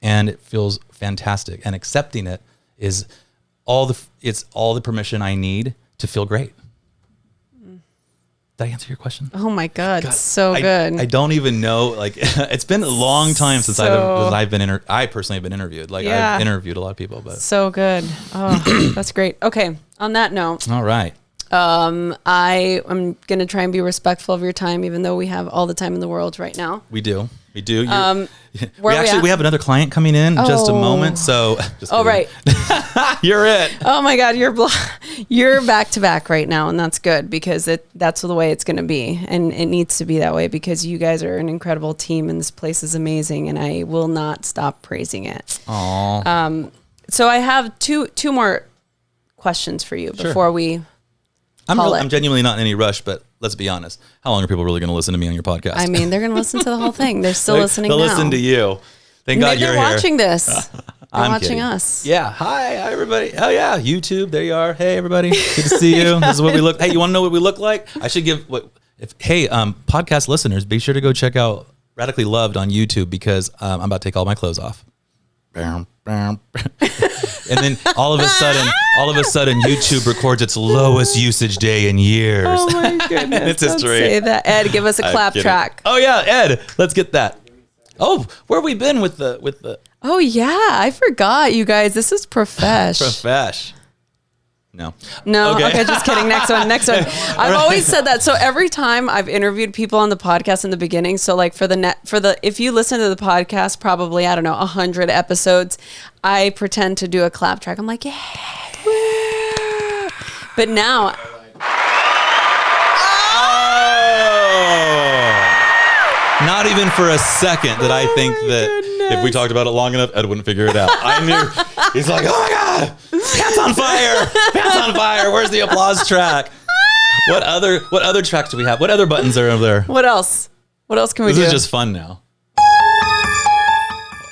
And it feels fantastic. And accepting it is it's all the permission I need to feel great. Did I answer your question? Oh my God, so good. I don't even know. Like, it's been a long time since I've been. I personally have been interviewed. Like, I've interviewed a lot of people, but so good. Oh, that's great. Okay, on that note. All right. I am gonna try and be respectful of your time, even though we have all the time in the world right now. We do. We have another client coming in just a moment. So, right. You're it. Oh my God, you're back to back right now, and that's good because that's the way it's going to be, and it needs to be that way because you guys are an incredible team, and this place is amazing, and I will not stop praising it. Aww. So I have two more questions for you before we. I'm genuinely not in any rush, but let's be honest. How long are people really going to listen to me on your podcast? I mean, they're going to listen to the whole thing. They're still listening now. They'll listen to you. Thank God you're here. They're watching this. They're watching kidding. us. Yeah. Hi, everybody. Oh, yeah. YouTube. There you are. Hey, everybody. Good to see you. This is what we look. Hey, you want to know what we look like? I should give podcast listeners, be sure to go check out Radically Loved on YouTube because I'm about to take all my clothes off. And then all of a sudden, YouTube records its lowest usage day in years. Oh my goodness! It's history. Don't say that, Ed. Give us a clap track. Oh yeah, Ed. Let's get that. Oh, where have we been with the? Oh yeah, I forgot, you guys. This is profesh. No. Okay, just kidding. Next one. I've always said that. So every time I've interviewed people on the podcast in the beginning, so like if you listen to the podcast, probably, I don't know, 100 episodes, I pretend to do a clap track. I'm like, yeah. Woo. But now. Not even for a second did I think that if we talked about it long enough, Ed wouldn't figure it out. I knew. He's like, oh my God, pants on fire, pants on fire. Where's the applause track? What other tracks do we have? What other buttons are over there? What else? What else can we do? This is just fun now.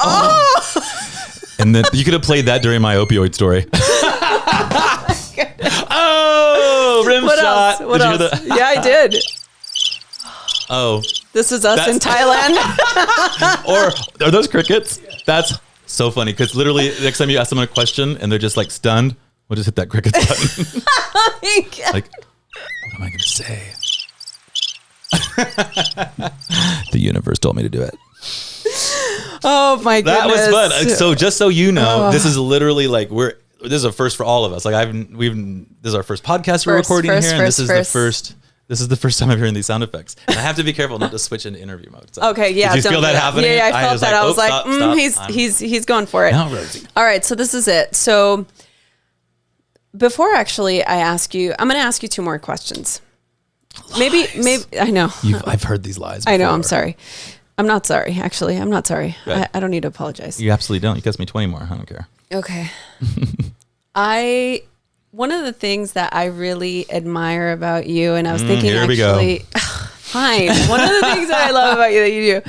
Oh! And then you could have played that during my opioid story. Oh, rim what shot. Else? What else? Yeah, I did. Oh. This is us in Thailand. Or are those crickets? That's so funny because literally next time you ask someone a question and they're just like stunned, we'll just hit that crickets button. Oh my God. Like, what am I going to say? The universe told me to do it. Oh my goodness. That was fun. So just so you know, this is literally like this is a first for all of us. Like this is our first podcast we're recording here, and this is the first time I'm hearing these sound effects. And I have to be careful not to switch into interview mode. So, okay, yeah. Did you feel that happening? Yeah, I felt that. I was like, stop. he's going for it. Now, Rosie. All right, so this is it. So before actually I ask you, I'm going to ask you 2 more questions. Lies. Maybe I know. I've heard these lies before. I know. I'm sorry. I'm not sorry. Actually, I'm not sorry. Right. I don't need to apologize. You absolutely don't. You cost me 20 more. I don't care. Okay. One of the things that I really admire about you, and I was thinking here we actually, fine. One of the things that I love about you that you do,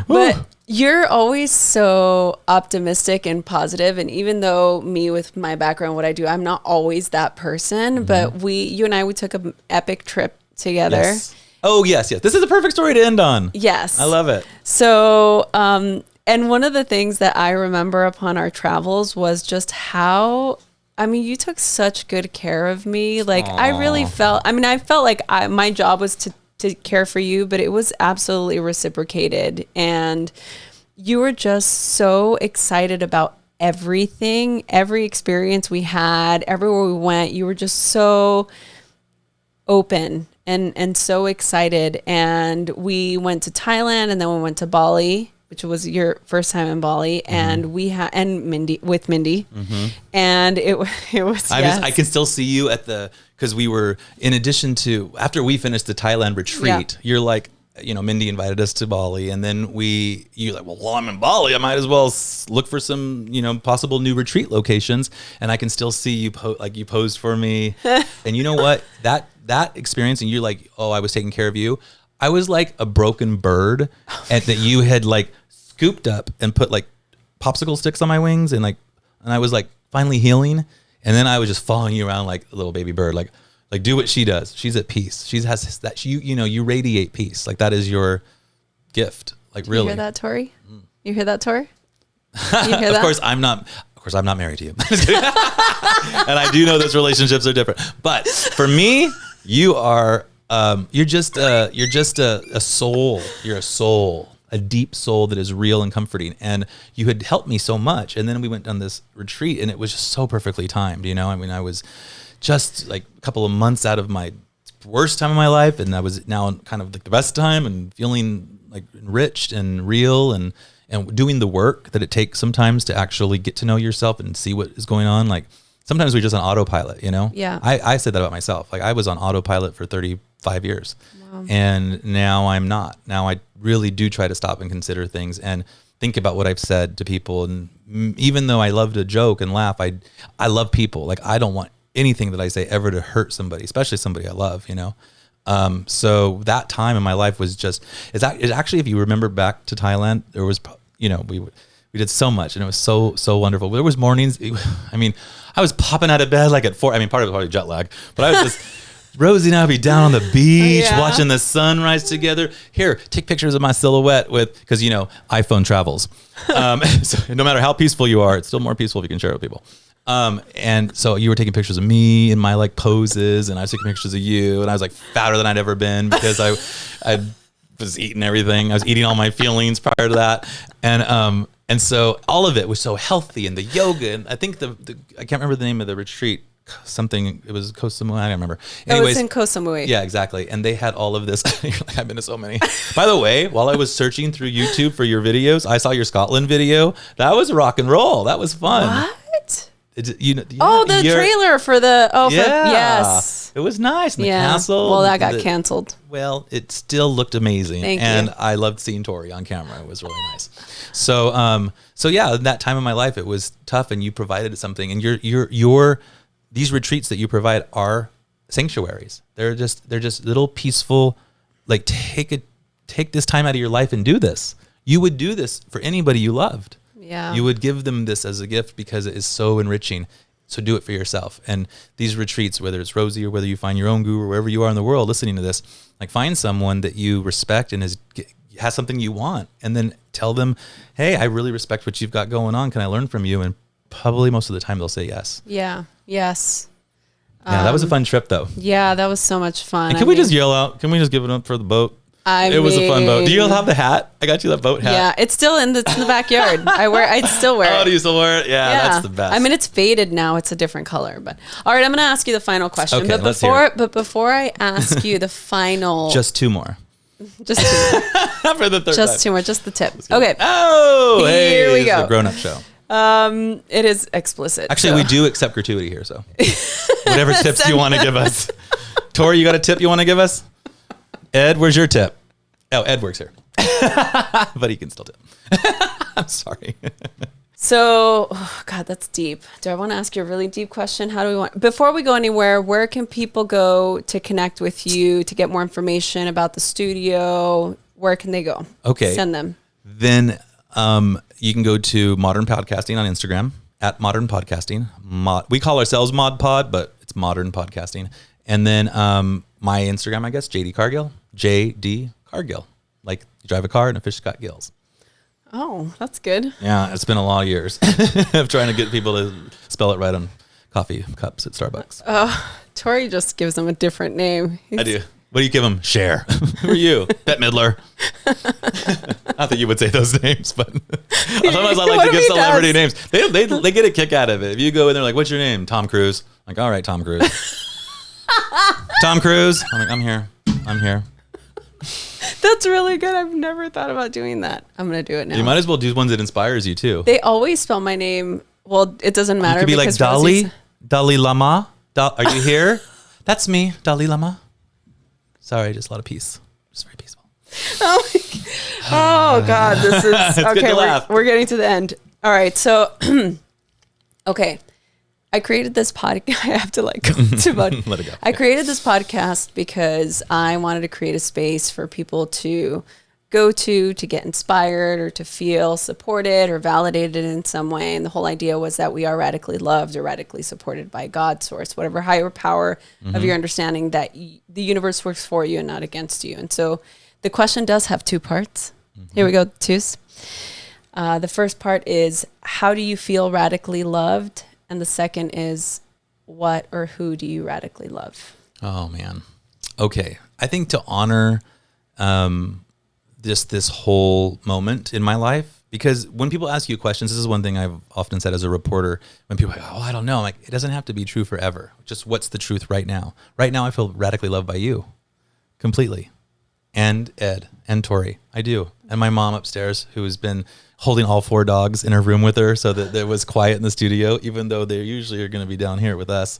but you're always so optimistic and positive. And even though me with my background, what I do, I'm not always that person, but you and I, we took an epic trip together. Yes. Oh, yes. This is a perfect story to end on. Yes. I love it. So, and one of the things that I remember upon our travels was just how, you took such good care of me. Like, I really felt, I felt like my job was to care for you, but it was absolutely reciprocated. And you were just so excited about everything, every experience we had, everywhere we went. You were just so open and so excited. And we went to Thailand, and then we went to Bali, which was your first time in Bali, and we had Mindy, and it was. I can still see you because we were, in addition to, after we finished the Thailand retreat, you're like, Mindy invited us to Bali, and then you're like, well, while I'm in Bali, I might as well look for some, possible new retreat locations. And I can still see you you posed for me, and you know what, that experience, and you're like, oh, I was taking care of you. I was like a broken bird, and that you had like scooped up and put like popsicle sticks on my wings, and I was like finally healing, and then I was just following you around like a little baby bird, like do what she does. She's at peace. She has that. You radiate peace. Like that is your gift. Like really. You hear that, Tori? You hear that, Tori? You hear that? Of course, I'm not married to you, and I do know those relationships are different. But for me, you are. You're just a soul. You're a soul, a deep soul that is real and comforting. And you had helped me so much. And then we went on this retreat, and it was just so perfectly timed. I was just like a couple of months out of my worst time of my life, and I was now kind of like the best time, and feeling like enriched and real, and doing the work that it takes sometimes to actually get to know yourself and see what is going on. Like sometimes we're just on autopilot, Yeah. I said that about myself. Like I was on autopilot for 35 years. Wow. And now I'm not. Now I really do try to stop and consider things and think about what I've said to people. And even though I love to joke and laugh, I love people. Like I don't want anything that I say ever to hurt somebody, especially somebody I love, So that time in my life was just, it's actually, if you remember back to Thailand, there was, we did so much, and it was so wonderful. There was mornings, I was popping out of bed like at 4. Part of it was probably jet lag, but I was just, Rosie and I would be down on the beach watching the sun rise together. Here, take pictures of my silhouette because, iPhone travels. So no matter how peaceful you are, it's still more peaceful if you can share it with people. And so you were taking pictures of me and my like poses, and I was taking pictures of you, and I was like fatter than I'd ever been because I was eating everything. I was eating all my feelings prior to that. And so all of it was so healthy, and the yoga, and I think I can't remember the name of the retreat. It was Koh Samui. I don't remember. Anyways, it was in Koh Samui. Yeah, exactly. And they had all of this. You're like, I've been to so many. By the way, while I was searching through YouTube for your videos, I saw your Scotland video. That was rock and roll. That was fun. What? The trailer for the yes, it was nice. And the castle. Well, that got canceled. Well, it still looked amazing. Thank you. I loved seeing Tori on camera. It was really nice. So yeah, that time in my life, it was tough, and you provided something. And these retreats that you provide are sanctuaries. They're just little peaceful. Like take this time out of your life and do this. You would do this for anybody you loved. Yeah. You would give them this as a gift because it is so enriching. So do it for yourself. And these retreats, whether it's Rosie or whether you find your own guru, wherever you are in the world listening to this, like find someone that you respect and is has something you want, and then tell them, hey, I really respect what you've got going on. Can I learn from you? And probably most of the time they'll say yes. Yeah. Yes. Yeah, that was a fun trip though. Yeah, that was so much fun. And can we just yell out? Can we just give it up for the boat? It was a fun boat. Do you have the hat? I got you that boat hat. Yeah, it's still in the backyard. I'd still wear it. Oh, do you still wear it? Yeah, that's the best. I mean, it's faded now. It's a different color. But all right, I'm going to ask you the final question. Okay, let's hear it. But before I ask you the final, just two more. Just two more. For the third just time. two more. Just the tip. Okay. Oh, here we go. It's a grown-up show. It is explicit. Actually, we do accept gratuity here, so whatever tips you want to give us. Tori, you got a tip you want to give us? Ed, where's your tip? Oh, Ed works here, but he can still tip. I'm sorry. So, oh God, that's deep. Do I want to ask you a really deep question? How do we want, before we go anywhere, where can people go to connect with you, to get more information about the studio? Where can they go? Okay. Send them. Then you can go to Modern Podcasting on Instagram, at Modern Podcasting. We call ourselves Mod Pod, but it's Modern Podcasting. And then my Instagram, I guess, JD Cargill, JD Cargill. Like you drive a car and a fish got gills. Oh, that's good. Yeah, it's been a lot of years of trying to get people to spell it right on coffee cups at Starbucks. Tori just gives them a different name. I do. What do you give them? Cher. Who are you? Bette Midler. Not that you would say those names, but sometimes I like to give celebrity names. They get a kick out of it. If you go in there like, what's your name? Tom Cruise. I'm like, all right, Tom Cruise. Tom Cruise. I'm like, I'm here. That's really good. I've never thought about doing that. I'm going to do it now. You might as well do ones that inspires you too. They always spell my name. Well, it doesn't matter. You could be like Dalai Lama. Are you here? That's me, Dalai Lama. Sorry, just a lot of peace. Just very peaceful. Oh God, this is okay. Laugh. We're getting to the end. All right, so okay. I created this podcast. I have to let it go. I created this podcast because I wanted to create a space for people to go to get inspired or to feel supported or validated in some way. And the whole idea was that we are radically loved or radically supported by God, source, whatever higher power of your understanding, that the universe works for you and not against you. And so the question does have two parts. Here we go, twos. The first part is, how do you feel radically loved? And the second is, what or who do you radically love? Oh, man. Okay. I think to honor this whole moment in my life, because when people ask you questions, this is one thing I've often said as a reporter, when people are like, oh, I don't know. I'm like, it doesn't have to be true forever. Just what's the truth right now? Right now, I feel radically loved by you completely. And Ed and Tori. I do. And my mom upstairs, who has been holding all 4 dogs in her room with her so that it was quiet in the studio, even though they usually are going to be down here with us.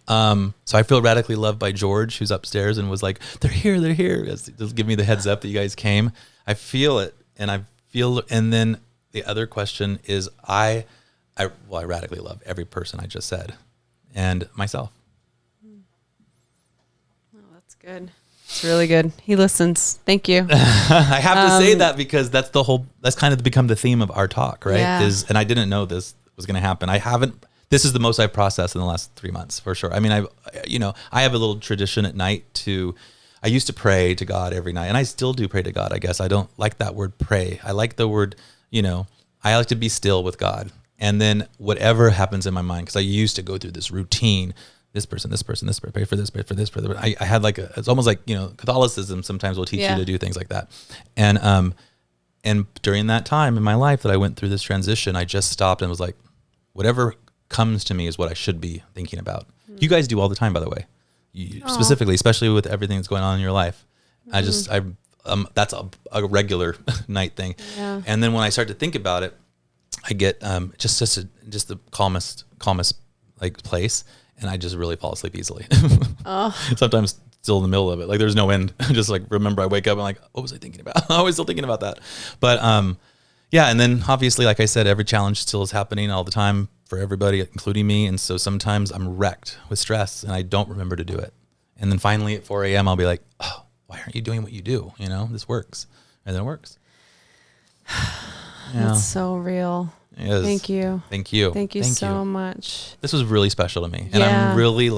So I feel radically loved by George, who's upstairs and was like, they're here. Just give me the heads up that you guys came. I feel it. And then the other question is I radically love every person I just said and myself. Oh, that's good. It's really good. He listens. Thank you. I have to say that because that's kind of become the theme of our talk, right? Yeah. And I didn't know this was going to happen. This is the most I've processed in the last 3 months for sure. I mean, I have a little tradition at night I used to pray to God every night, and I still do pray to God. I guess I don't like that word pray. I like the word, I like to be still with God. And then whatever happens in my mind, because I used to go through this routine, this person, pray for this, I had it's almost like, Catholicism sometimes will teach you to do things like that. And during that time in my life that I went through this transition, I just stopped and was like, whatever comes to me is what I should be thinking about. You guys do all the time, by the way, specifically, especially with everything that's going on in your life. That's a regular night thing. Yeah. And then when I start to think about it, I get just the calmest like place. And I just really fall asleep easily. Sometimes still in the middle of it. Like there's no end. Just like remember I wake up and like, what was I thinking about? I was still thinking about that. But and then obviously, like I said, every challenge still is happening all the time for everybody, including me. And so sometimes I'm wrecked with stress and I don't remember to do it. And then finally at 4 a.m. I'll be like, oh, why aren't you doing what you do? This works. And then it works. That's so real. Thank you. Thank you. Thank you so much. This was really special to me. And I'm really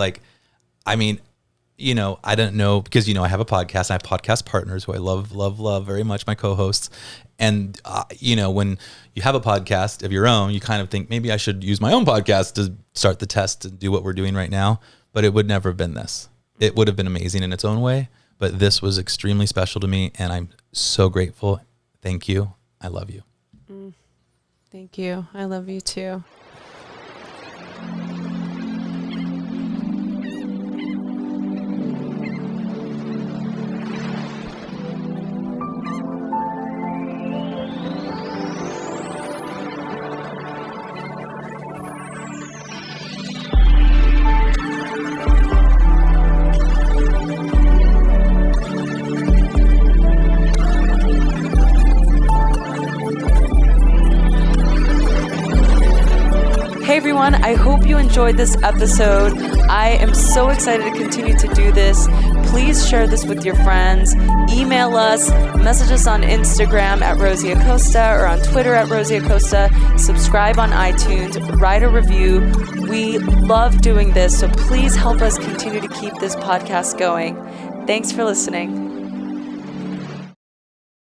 I don't know because, I have a podcast. I have podcast partners who I love very much, my co-hosts. And, when you have a podcast of your own, you kind of think maybe I should use my own podcast to start the test and do what we're doing right now. But it would never have been this. It would have been amazing in its own way. But this was extremely special to me. And I'm so grateful. Thank you. I love you. Thank you. I love you too. Hey everyone, I hope you enjoyed this episode. I am so excited to continue to do this. Please share this with your friends. Email us, message us on Instagram at Rosie Acosta or on Twitter at Rosie Acosta. Subscribe on iTunes, write a review. We love doing this, so please help us continue to keep this podcast going. Thanks for listening.